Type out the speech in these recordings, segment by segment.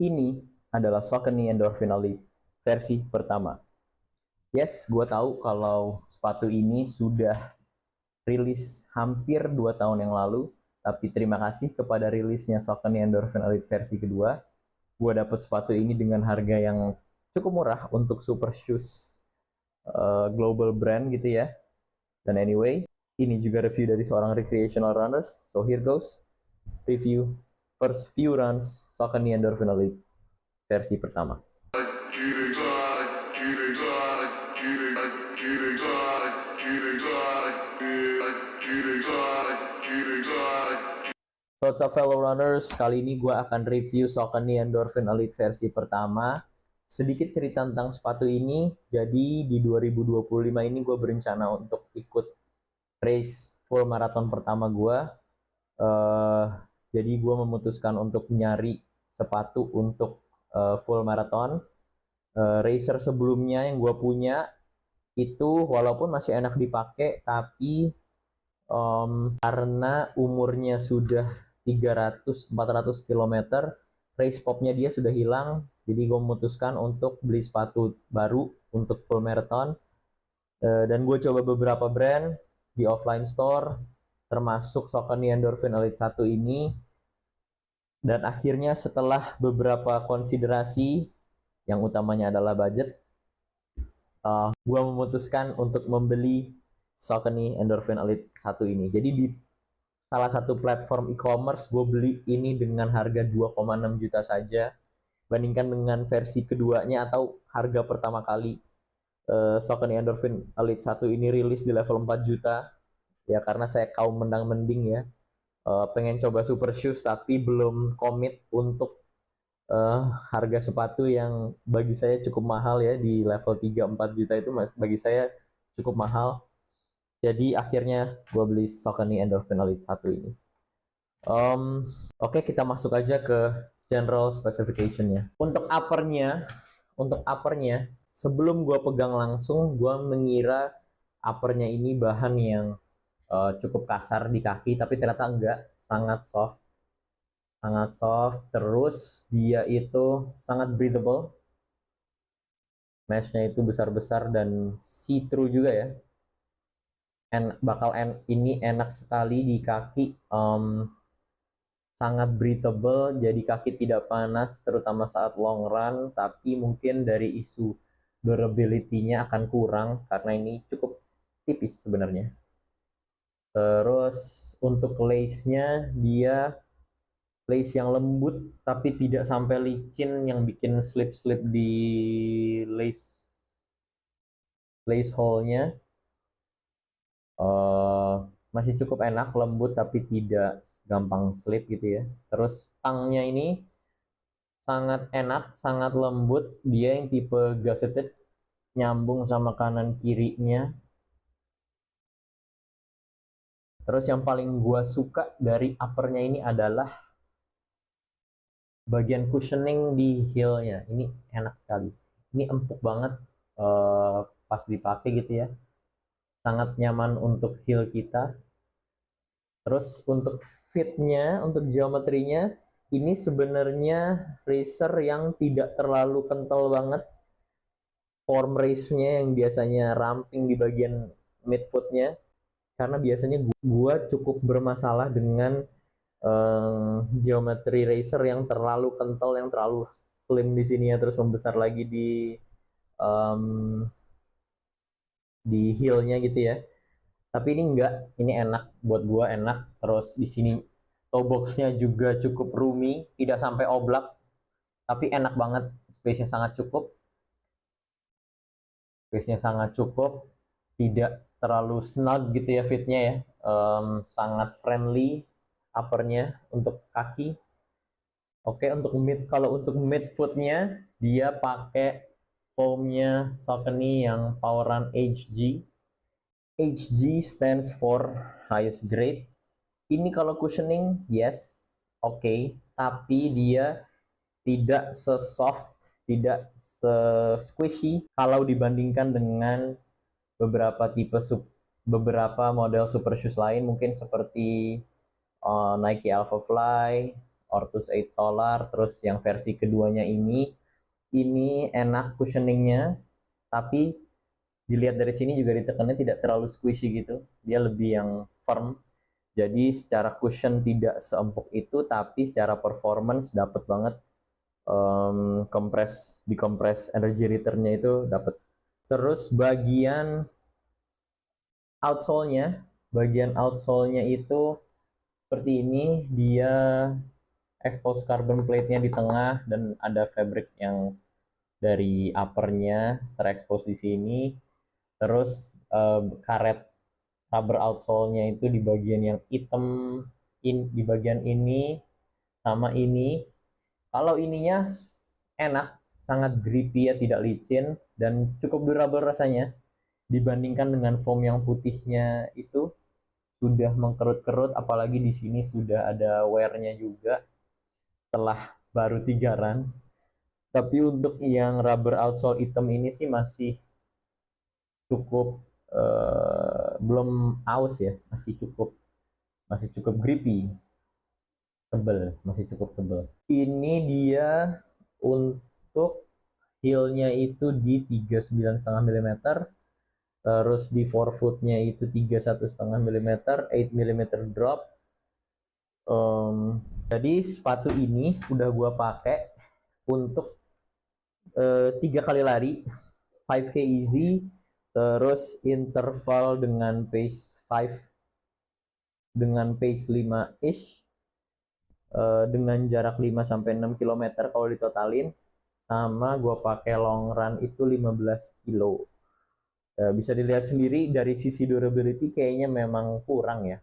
Ini adalah Saucony Endorphin Elite versi pertama. Yes, gue tahu kalau sepatu ini sudah rilis hampir 2 tahun yang lalu, tapi terima kasih kepada rilisnya Saucony Endorphin Elite versi kedua, gue dapet sepatu ini dengan harga yang cukup murah untuk super shoes global brand gitu ya. Dan anyway, ini juga review dari seorang recreational runners, so here goes. Review first few runs Saucony Endorphin Elite versi pertama. So what's up fellow runners, kali ini gue akan review Saucony Endorphin Elite versi pertama. Sedikit cerita tentang sepatu ini, jadi di 2025 ini gue berencana untuk ikut race full marathon pertama gue. Jadi gue memutuskan untuk nyari sepatu untuk full marathon. Racer sebelumnya yang gue punya itu walaupun masih enak dipakai, tapi karena umurnya sudah 300-400 km, race popnya dia sudah hilang. Jadi gue memutuskan untuk beli sepatu baru untuk full marathon. Dan gue coba beberapa brand di offline store, termasuk Saucony Endorphin Elite 1 ini. Dan akhirnya setelah beberapa konsiderasi, yang utamanya adalah budget, gue memutuskan untuk membeli Saucony Endorphin Elite 1 ini. Jadi di salah satu platform e-commerce gue beli ini dengan harga 2,6 juta saja. Bandingkan dengan versi keduanya atau harga pertama kali Saucony Endorphin Elite 1 ini rilis di level 4 juta. Ya karena saya kaum mendang-mending ya. Pengen coba super shoes tapi belum komit untuk harga sepatu yang bagi saya cukup mahal ya, di level 3-4 juta itu bagi saya cukup mahal. Jadi akhirnya gue beli Saucony Endorphin Elite 1 ini. Oke, kita masuk aja ke general specification-nya. Untuk uppernya, sebelum gue pegang langsung, gue mengira uppernya ini bahan yang cukup kasar di kaki, tapi ternyata enggak, sangat soft. Terus dia itu sangat breathable. Mesh-nya itu besar-besar dan see-through juga ya. Ini enak sekali di kaki, sangat breathable, jadi kaki tidak panas terutama saat long run. Tapi mungkin dari isu durability-nya akan kurang karena ini cukup tipis sebenarnya. Terus untuk lace-nya, dia lace yang lembut tapi tidak sampai licin yang bikin slip-slip di lace hole-nya. Masih cukup enak, lembut tapi tidak gampang slip gitu ya. Terus tangnya ini sangat enak, sangat lembut. Dia yang tipe gusseted, nyambung sama kanan kirinya. Terus yang paling gua suka dari uppernya ini adalah bagian cushioning di heel-nya. Ini enak sekali. Ini empuk banget pas dipakai gitu ya. Sangat nyaman untuk heel kita. Terus untuk fitnya, untuk geometrinya, ini sebenarnya racer yang tidak terlalu kental banget. Form race-nya yang biasanya ramping di bagian midfoot-nya, karena biasanya gua cukup bermasalah dengan geometri racer yang terlalu kental, yang terlalu slim di sini ya, terus membesar lagi di heel-nya gitu ya. Tapi ini enggak, ini enak buat gua, enak. Terus di sini toe box-nya juga cukup roomy, tidak sampai oblak, tapi enak banget. Space-nya sangat cukup. Tidak terlalu snug gitu ya fitnya ya. Sangat friendly uppernya untuk kaki. Oke, kalau untuk midfoot-nya, dia pakai foam-nya Saucony yang Power Run HG. HG stands for highest grade. Ini kalau cushioning, yes, oke, tapi dia tidak se-soft, tidak se-squishy kalau dibandingkan dengan beberapa model super shoes lain, mungkin seperti Nike Alpha Fly, Ortus 8 Solar. Terus yang versi keduanya ini enak cushioningnya, tapi dilihat dari sini juga ditekannya tidak terlalu squishy gitu, dia lebih yang firm. Jadi secara cushion tidak seempuk itu, tapi secara performance dapat banget. Di compress energy returnnya itu dapat. Terus bagian outsole-nya itu seperti ini, dia expose carbon plate-nya di tengah dan ada fabric yang dari uppernya terekspos di sini. Terus karet rubber outsole-nya itu di bagian yang hitam, di bagian ini sama ini. Kalau ininya enak, sangat grippy ya, tidak licin dan cukup durable rasanya dibandingkan dengan foam yang putihnya itu sudah mengkerut-kerut, apalagi di sini sudah ada wear-nya juga setelah baru 3 run. Tapi untuk yang rubber outsole hitam ini sih masih cukup belum aus ya, masih cukup grippy, tebel, masih cukup tebel. Ini dia untuk heel-nya itu di 39,5 mm, terus di forefoot-nya itu 31,5 mm, 8 mm drop. Jadi sepatu ini udah gua pakai untuk 3 kali lari 5K easy, terus interval dengan pace 5-ish, dengan jarak 5-6 km kalau ditotalin, sama gue pakai long run itu 15 kilo. Bisa dilihat sendiri dari sisi durability kayaknya memang kurang ya,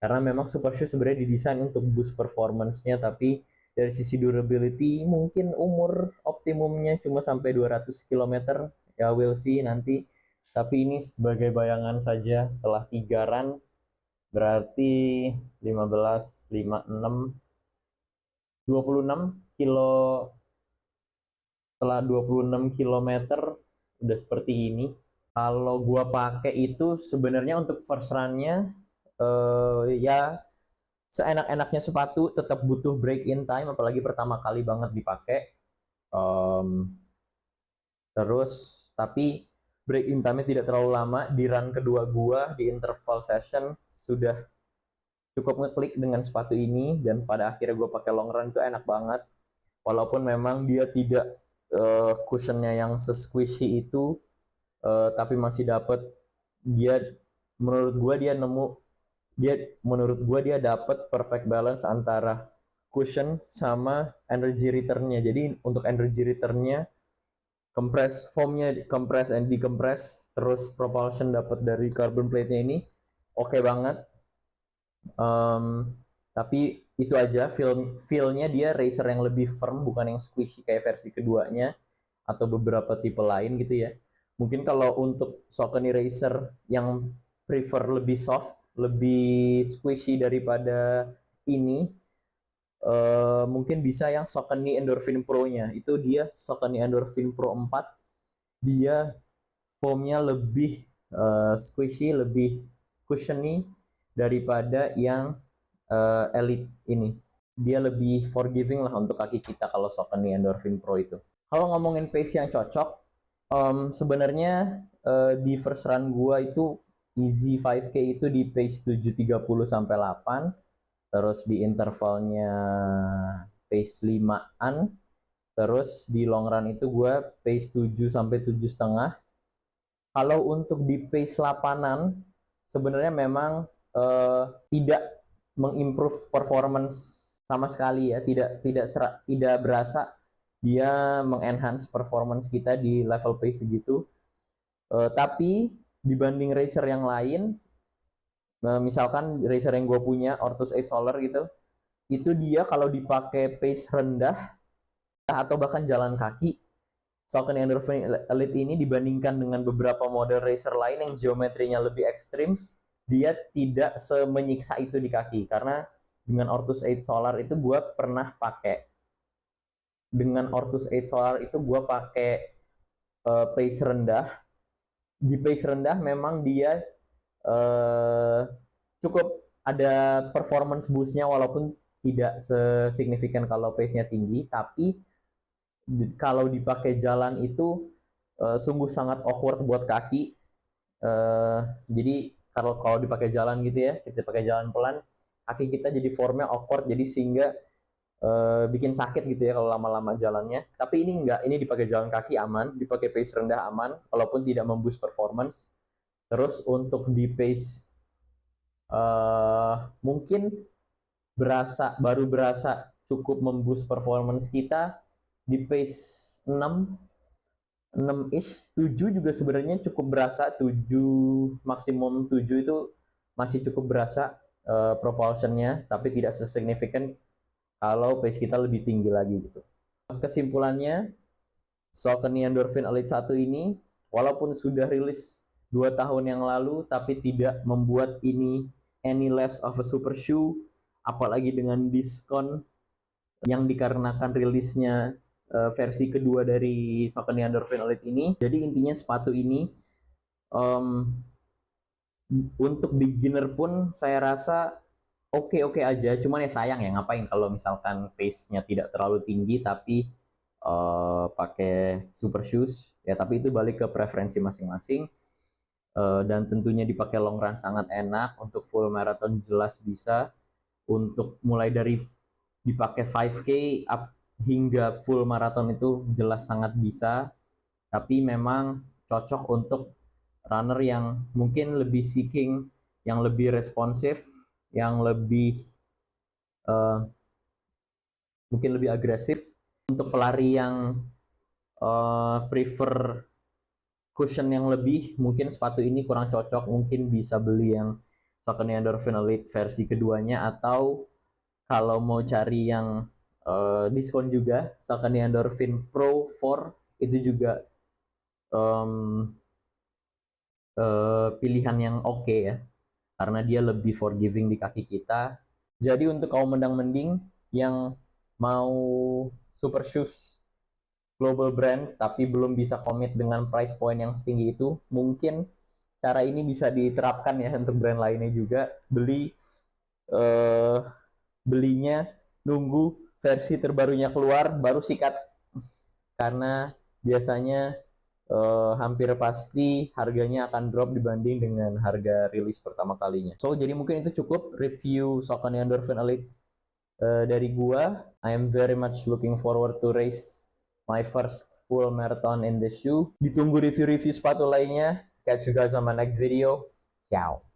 karena memang super shoe sebenarnya didesain untuk boost performance-nya, tapi dari sisi durability mungkin umur optimumnya cuma sampai 200 km, ya we'll see nanti. Tapi ini sebagai bayangan saja, setelah 3 run berarti 15, 5, 6, 26 kilo. Setelah 26 km udah seperti ini. Kalau gua pakai itu sebenarnya untuk first run-nya ya seenak-enaknya sepatu, tetap butuh break in time, apalagi pertama kali banget dipakai. Terus tapi break in time-nya tidak terlalu lama. Di run kedua gua di interval session sudah cukup ngeklik dengan sepatu ini, dan pada akhirnya gue pakai long run itu enak banget. Walaupun memang dia tidak cushionnya yang se-squishy itu, tapi masih dapat. Menurut gue dia dapat perfect balance antara cushion sama energy return-nya. Jadi untuk energy return-nya, foamnya compress and decompress, terus propulsion dapat dari carbon plate-nya ini oke banget. Tapi itu aja, feel-nya dia racer yang lebih firm, bukan yang squishy kayak versi keduanya atau beberapa tipe lain gitu ya. Mungkin kalau untuk Saucony racer yang prefer lebih soft, lebih squishy daripada ini, mungkin bisa yang Saucony Endorphin Pro-nya. Itu dia Saucony Endorphin Pro 4, dia foamnya lebih squishy, lebih cushiony daripada yang Elite ini. Dia lebih forgiving lah untuk kaki kita kalau Saucony Endorphin Pro itu. Kalau ngomongin pace yang cocok, sebenarnya di first run gua itu easy 5K itu di pace 7.30 sampai 8, terus di intervalnya pace 5-an, terus di long run itu gua pace 7 sampai 7,5. Kalau untuk di pace 8-an sebenarnya memang tidak mengimprove performance sama sekali ya, tidak berasa dia mengenhance performance kita di level pace segitu. Tapi dibanding racer yang lain, misalkan racer yang gue punya Ortus 8 Solar gitu, itu dia kalau dipakai pace rendah atau bahkan jalan kaki, Saucony Endorphin Elite ini dibandingkan dengan beberapa model racer lain yang geometrinya lebih ekstrim, dia tidak semenyiksa itu di kaki. Karena dengan Ortus 8 Solar itu gue pernah pakai. Dengan Ortus 8 Solar itu gue pakai pace rendah. Di pace rendah memang dia cukup ada performance boost-nya, walaupun tidak sesignifikan kalau pace-nya tinggi, tapi kalau dipakai jalan itu sungguh sangat awkward buat kaki. Jadi kalau dipakai jalan gitu ya, kita pakai jalan pelan, kaki kita jadi formnya awkward, jadi sehingga bikin sakit gitu ya kalau lama-lama jalannya. Tapi ini enggak, ini dipakai jalan kaki aman, dipakai pace rendah aman, walaupun tidak memboost performance. Terus untuk di pace mungkin baru berasa cukup memboost performance kita di pace 6 ish, 7 juga sebenarnya cukup berasa, 7 maksimum 7 itu masih cukup berasa propulsionnya, tapi tidak sesignifikan kalau pace kita lebih tinggi lagi gitu. Kesimpulannya, Saucony Endorphin Elite 1 ini walaupun sudah rilis 2 tahun yang lalu, tapi tidak membuat ini any less of a super shoe, apalagi dengan diskon yang dikarenakan rilisnya versi kedua dari Saucony Endorphin Elite ini. Jadi intinya sepatu ini untuk beginner pun saya rasa oke-oke aja. Cuman ya sayang ya, ngapain kalau misalkan pace-nya tidak terlalu tinggi tapi pakai super shoes ya. Tapi itu balik ke preferensi masing-masing. Dan tentunya dipakai long run sangat enak. Untuk full marathon jelas bisa. Untuk mulai dari dipakai 5K up hingga full marathon itu jelas sangat bisa. Tapi memang cocok untuk runner yang mungkin lebih seeking, yang lebih responsif, yang lebih mungkin lebih agresif. Untuk pelari yang prefer cushion yang lebih, mungkin sepatu ini kurang cocok, mungkin bisa beli yang Saucony Endorphin Elite versi keduanya, atau kalau mau cari yang diskon juga, Saucony Endorphin Pro 4 itu juga pilihan yang oke ya, karena dia lebih forgiving di kaki kita. Jadi untuk kaum mendang-mending yang mau super shoes global brand tapi belum bisa komit dengan price point yang setinggi itu, mungkin cara ini bisa diterapkan ya untuk brand lainnya juga. Belinya nunggu versi terbarunya keluar baru sikat, karena biasanya hampir pasti harganya akan drop dibanding dengan harga rilis pertama kalinya. So jadi mungkin itu cukup review Saucony Endorphin Elite dari gua. I am very much looking forward to race my first full marathon in the shoe. Ditunggu review-review sepatu lainnya. Catch you guys on my next video. Ciao.